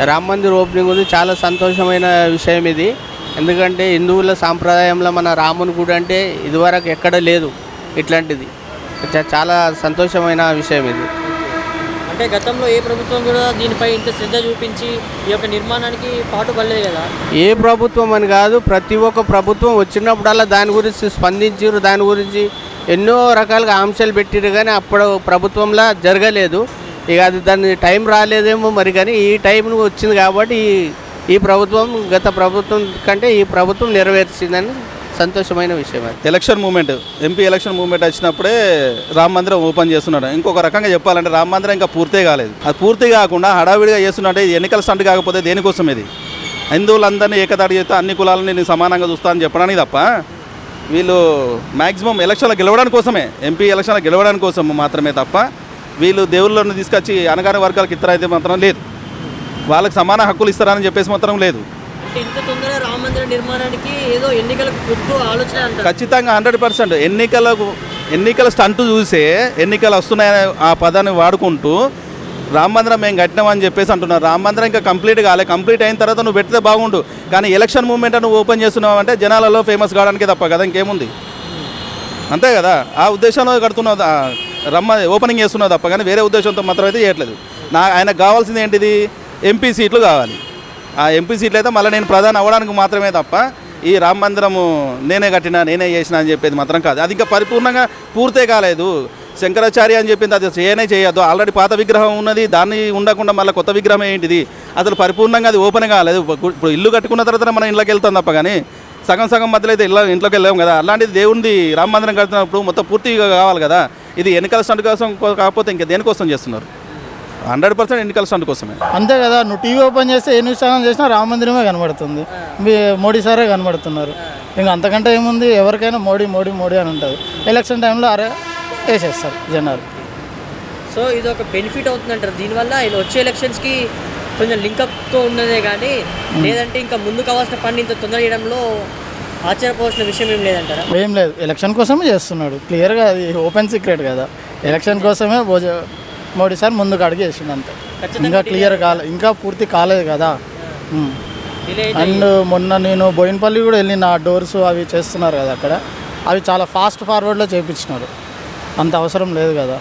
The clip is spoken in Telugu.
రామ మందిర్ ఓపెనింగ్ ఉంది. చాలా సంతోషమైన విషయం ఇది. ఎందుకంటే హిందువుల సాంప్రదాయంలో మన రాముని గుడి అంటే ఇదివరకు ఎక్కడ లేదు ఇట్లాంటిది. చాలా సంతోషమైన విషయం ఇది. అంటే గతంలో ఏ ప్రభుత్వం కూడా దీనిపై ఇంత శ్రద్ధ చూపించి ఈ యొక్క నిర్మాణానికి పాటుపడలేదు కదా. ఏ ప్రభుత్వం అని కాదు, ప్రతి ఒక్క ప్రభుత్వం వచ్చినప్పుడల్లా దాని గురించి స్పందించారు. దాని గురించి ఎన్నో రకాలుగా ఆంక్షలు పెట్టారు, కానీ అప్పుడు ప్రభుత్వంలో జరగలేదు. ఇక అది దాని టైం రాలేదేమో మరి, కానీ ఈ టైం వచ్చింది కాబట్టి ఈ ప్రభుత్వం గత ప్రభుత్వం కంటే ఈ ప్రభుత్వం నెరవేర్చిందని సంతోషమైన విషయం. అది election moment, MP election moment వచ్చినప్పుడే రామ మందిరం ఓపెన్ చేస్తున్నాడు. ఇంకొక రకంగా చెప్పాలంటే రామ మందిరం ఇంకా పూర్తే కాలేదు. అది పూర్తి కాకుండా హడావిడిగా చేస్తున్నట్టే ఎన్నికల స్టంట్ కాకపోతే దేనికోసం ఇది? హిందువులందరినీ ఏకతాటి చేస్తే అన్ని కులాలను నేను సమానంగా చూస్తా అని చెప్పడానికి తప్ప వీళ్ళు మ్యాక్సిమం ఎలక్షన్లో గెలవడానికి కోసమే, ఎంపీ ఎలక్షన్లో గెలవడానికి కోసం మాత్రమే తప్ప వీళ్ళు దేవుళ్ళను తీసుకొచ్చి అనగానే వర్గాలకు ఇతరైతే మాత్రం లేదు. వాళ్ళకి సమాన హక్కులు ఇస్తారని చెప్పేసి మాత్రం లేదు. ఇంత తొందరగా రామ మందిర నిర్మాణానికి ఏదో ఎన్నికలకు గుర్తు ఆలోచన అంటారు. ఖచ్చితంగా 100% ఎన్నికల స్టంట్ చూసే ఎన్నికలు వస్తున్నాయనే ఆ పదాన్ని వాడుకుంటూ రామ మందిరం మేము కట్టినామని చెప్పేసి అంటున్నారు. రామ మందిరం ఇంకా కంప్లీట్ కాలే. కంప్లీట్ అయిన తర్వాత నువ్వు పెడితే బాగుండు, కానీ ఎలక్షన్ మూమెంట్ నువ్వు ఓపెన్ చేస్తున్నావు అంటే జనాలలో ఫేమస్ కావడానికే తప్ప కదా ఇంకేముంది? అంతే కదా, ఆ ఉద్దేశంలో కడుతున్నావు, ఓపెనింగ్ చేస్తున్నావు తప్ప కానీ వేరే ఉద్దేశంతో మాత్రం అయితే చేయట్లేదు. ఆయనకు కావాల్సింది ఏంటిది? ఎంపీ సీట్లు కావాలి. ఆ ఎంపీ సీట్లు అయితే మళ్ళీ నేను ప్రధాని అవ్వడానికి మాత్రమే తప్ప ఈ రామ మందిరము నేనే కట్టినా నేనే చేసినా అని చెప్పేది మాత్రం కాదు. అది ఇంకా పరిపూర్ణంగా పూర్తే కాలేదు. శంకరాచార్య అని చెప్పింది అది చేయొద్దు. ఆల్రెడీ పాత విగ్రహం ఉన్నది, దాన్ని ఉండకుండా మళ్ళీ కొత్త విగ్రహం ఏంటిది? అసలు పరిపూర్ణంగా అది ఓపెన్ కాలేదు. ఇప్పుడు ఇల్లు కట్టుకున్న తర్వాత మనం ఇంట్లోకి వెళ్తాం తప్ప కానీ సగం మధ్యలో అయితే ఇంట్లోకి వెళ్ళాం కదా. అలాంటిది దేవుడిది రామ మందిరం కడుతున్నప్పుడు మొత్తం పూర్తిగా కావాలి కదా. ఇది ఎన్నికల స్టంట్ కోసం కాకపోతే ఇంకా దేనికోసం చేస్తున్నారు? 100% ఎన్నికల స్టంట్ కోసమే. అంతే కదా, నువ్వు టీవీ ఓపెన్ చేస్తే ఏ న్యూస్ ఛానల్ చేసినా రామ మందిరమే కనబడుతుంది, మోడీ సారే కనబడుతున్నారు. ఇంకా అంతకంటే ఏముంది? ఎవరికైనా మోడీ మోడీ మోడీ అని ఉంటుంది. ఎలక్షన్ టైంలో అరే వేసేస్తారు జనాలు. సో ఇది ఒక బెనిఫిట్ అవుతుందంటారు దీనివల్ల. వచ్చే ఎలక్షన్స్కి కొంచెం లింకప్తో ఉన్నదే కానీ లేదంటే ఇంకా ముందు కావాల్సిన పని ఇంత తొందర చేయడంలో ఆశ్చర్యపోవాల్సిన విషయం ఏం లేదంటారా? ఏం లేదు, ఎలక్షన్ కోసమే చేస్తున్నాడు. క్లియర్గా అది ఓపెన్ సీక్రెట్ కదా. ఎలక్షన్ కోసమే మోడీ సార్ ముందుకు అడిగి చేసిండు అంతే. ఇంకా క్లియర్ ఇంకా పూర్తి కాలేదు కదా. అండ్ మొన్న నేను బోయినపల్లి కూడా వెళ్ళిన, డోర్స్ అవి చేస్తున్నారు కదా అక్కడ, అవి చాలా ఫాస్ట్ ఫార్వర్డ్లో చేయించినారు. అంత అవసరం లేదు కదా.